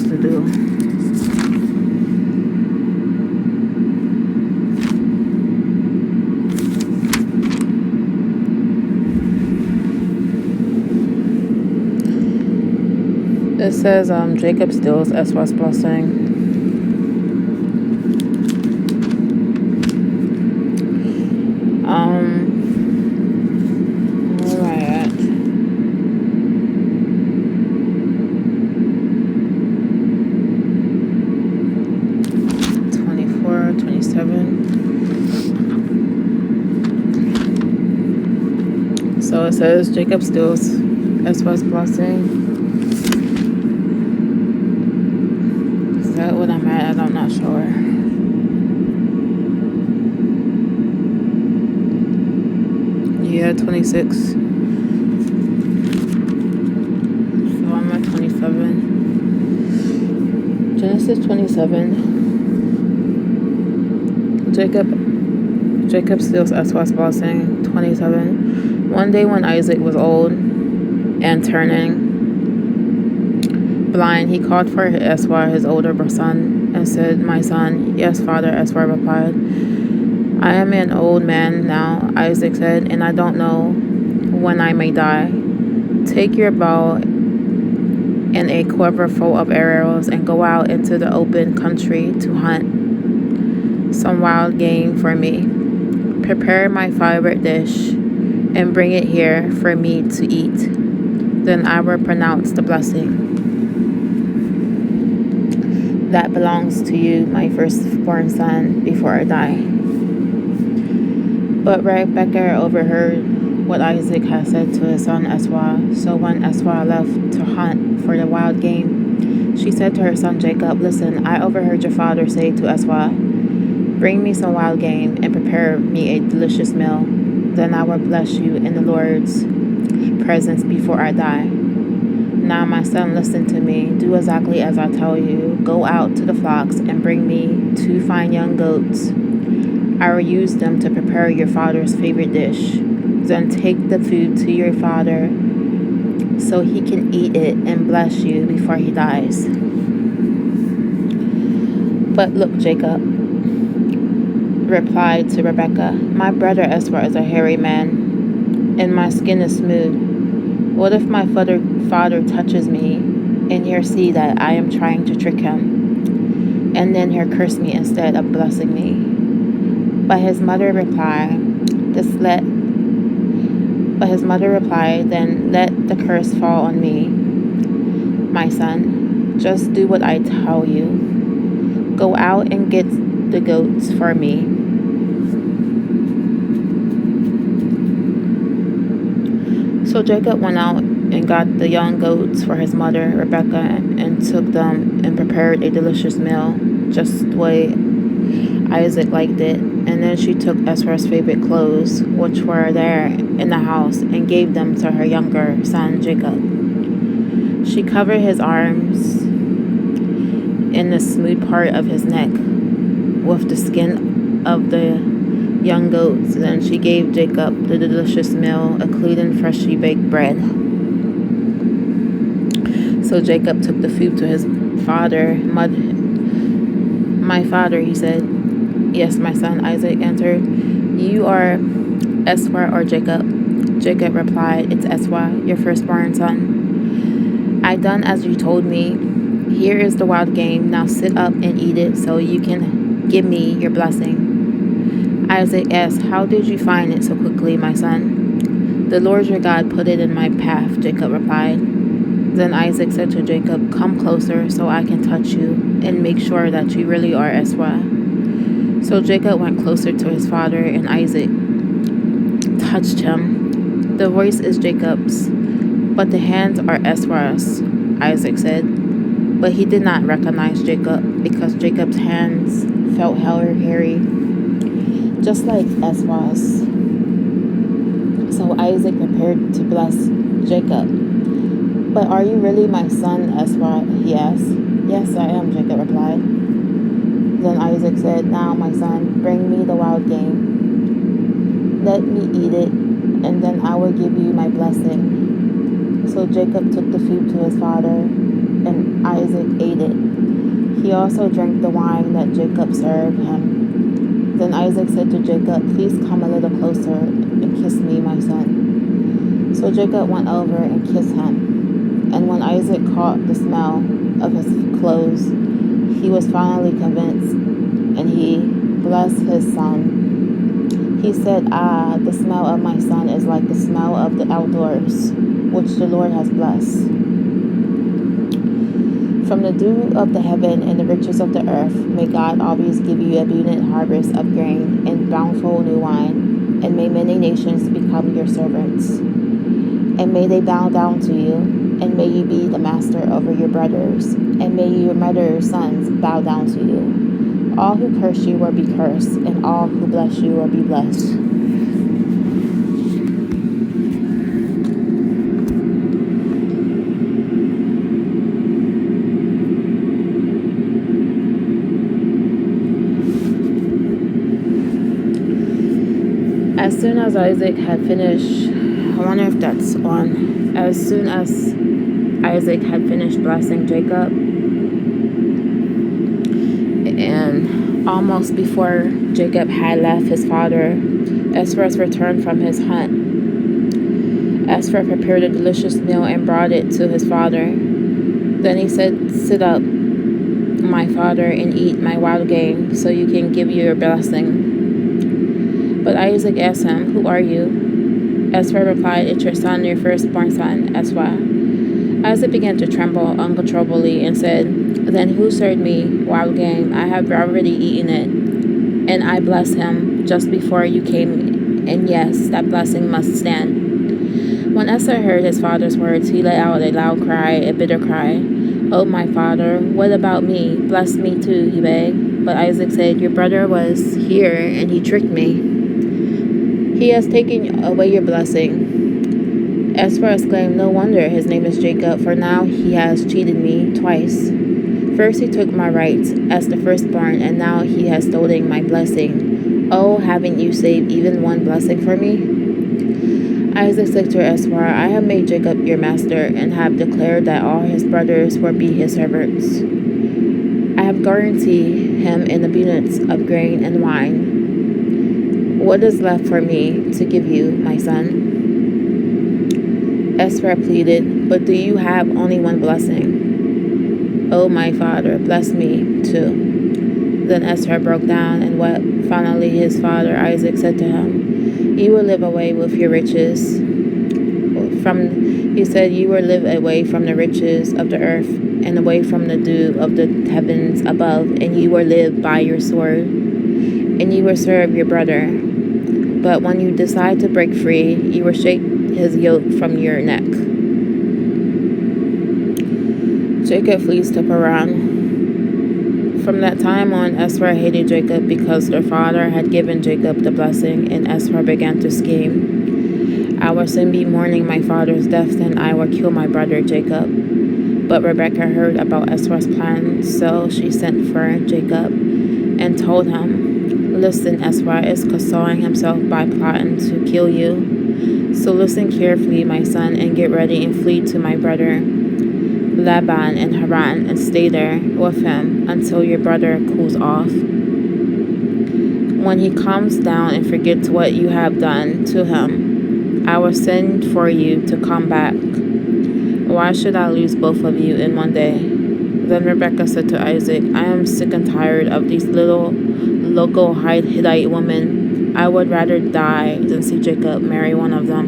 to do. It says Jacob steals Esau's blessing. Where am I at? '24, 27. So it says Jacob steals Esau's blessing. Is that what I'm at? I'm not sure. Yeah, 26. So I'm at 27. Genesis 27. Jacob steals Esau's blessing. 27. One day when Isaac was old and turning blind, he called for Esau, his older son, and said, "My son." "Yes, father," Esau replied. "I am an old man now," Isaac said, "and I don't know when I may die. Take your bow and a quiver full of arrows and go out into the open country to hunt some wild game for me. Prepare my favorite dish and bring it here for me to eat. Then I will pronounce the blessing that belongs to you, my firstborn son, before I die." But Rebekah overheard what Isaac had said to his son Esau. So when Esau left to hunt for the wild game, she said to her son Jacob, "Listen, I overheard your father say to Esau, 'Bring me some wild game and prepare me a delicious meal. Then I will bless you in the Lord's presence before I die.' Now, my son, listen to me. Do exactly as I tell you. Go out to the flocks and bring me 2 fine young goats. I will use them to prepare your father's favorite dish. Then take the food to your father so he can eat it and bless you before he dies. But look, Jacob replied to Rebekah, my brother Esau is a hairy man, and my skin is smooth. What if my father touches me and he'll see that I am trying to trick him, and then he'll curse me instead of blessing me?" But his mother replied, "Then let the curse fall on me, my son. Just do what I tell you. Go out and get the goats for me." So Jacob went out and got the young goats for his mother, Rebekah, and took them and prepared a delicious meal, just the way Isaac liked it. And then she took Esau's favorite clothes, which were there in the house, and gave them to her younger son, Jacob. She covered his arms and the smooth part of his neck with the skin of the young goats. Then she gave Jacob the delicious meal, including freshly baked bread. So Jacob took the food to his father. "My father," he said. "Yes, my son," Isaac answered. "You are Esau or Jacob?" Jacob replied, "It's Esau, your firstborn son. I done as you told me. Here is the wild game. Now sit up and eat it so you can give me your blessing." Isaac asked, "How did you find it so quickly, my son?" "The Lord your God put it in my path," Jacob replied. Then Isaac said to Jacob, "Come closer so I can touch you and make sure that you really are Esau." So Jacob went closer to his father, and Isaac touched him. "The voice is Jacob's, but the hands are Esau's," Isaac said. But he did not recognize Jacob because Jacob's hands felt hairy, just like Esau's. So Isaac prepared to bless Jacob. "But are you really my son, Esau?" he asked. "Yes, I am," Jacob replied. Then Isaac said, "Now, my son, bring me the wild game. Let me eat it, and then I will give you my blessing." So Jacob took the food to his father, and Isaac ate it. He also drank the wine that Jacob served him. Then Isaac said to Jacob, "Please come a little closer and kiss me, my son." So Jacob went over and kissed him. And when Isaac caught the smell of his clothes, he was finally convinced, and he blessed his son. He said, "Ah, the smell of my son is like the smell of the outdoors, which the Lord has blessed. From the dew of the heaven and the riches of the earth, may God always give you abundant harvest of grain and bountiful new wine, and may many nations become your servants. And may they bow down to you, and may you be the master over your brothers, and may your mother's sons bow down to you. All who curse you will be cursed, and all who bless you will be blessed." As soon as Isaac had finished, I wonder if that's on. As soon as Isaac had finished blessing Jacob, and almost before Jacob had left his father, Esau returned from his hunt. Esau prepared a delicious meal and brought it to his father. Then he said, "Sit up, my father, and eat my wild game, so you can give your blessing." But Isaac asked him, "Who are you?" Esau replied, "It's your son, your firstborn son, Esau." Isaac began to tremble uncontrollably and said, "Then who served me wild game? I have already eaten it, and I blessed him just before you came, and yes, that blessing must stand." When Esau heard his father's words, he let out a loud cry, a bitter cry. "Oh, my father, what about me? Bless me too," he begged. But Isaac said, "Your brother was here, and he tricked me. He has taken away your blessing." Esau exclaimed, "No wonder his name is Jacob, for now he has cheated me twice. First he took my rights as the firstborn, and now he has stolen my blessing. Oh, haven't you saved even one blessing for me?" Isaac said to Esau, "I have made Jacob your master, and have declared that all his brothers will be his servants. I have guaranteed him an abundance of grain and wine. What is left for me to give you, my son?" Esau pleaded, "But do you have only one blessing?" "Oh, my father, bless me too." Then Esau broke down and wept. Finally, his father Isaac said to him, "You will live away with your riches. He said, "You will live away from the riches of the earth and away from the dew of the heavens above, and you will live by your sword, and you will serve your brother. But when you decide to break free, you will shake his yoke from your neck." Jacob flees to Paran. From that time on, Esau hated Jacob because their father had given Jacob the blessing, and Esau began to scheme. "I will soon be mourning my father's death, and I will kill my brother Jacob." But Rebekah heard about Esau's plan, so she sent for Jacob and told him, "Listen, Esau is consoling himself by plotting to kill you. So listen carefully, my son, and get ready and flee to my brother Laban in Haran, and stay there with him until your brother cools off. When he calms down and forgets what you have done to him, I will send for you to come back. Why should I lose both of you in one day?" Then Rebekah said to Isaac, "I am sick and tired of these little local Hittite women. I would rather die than see Jacob marry one of them."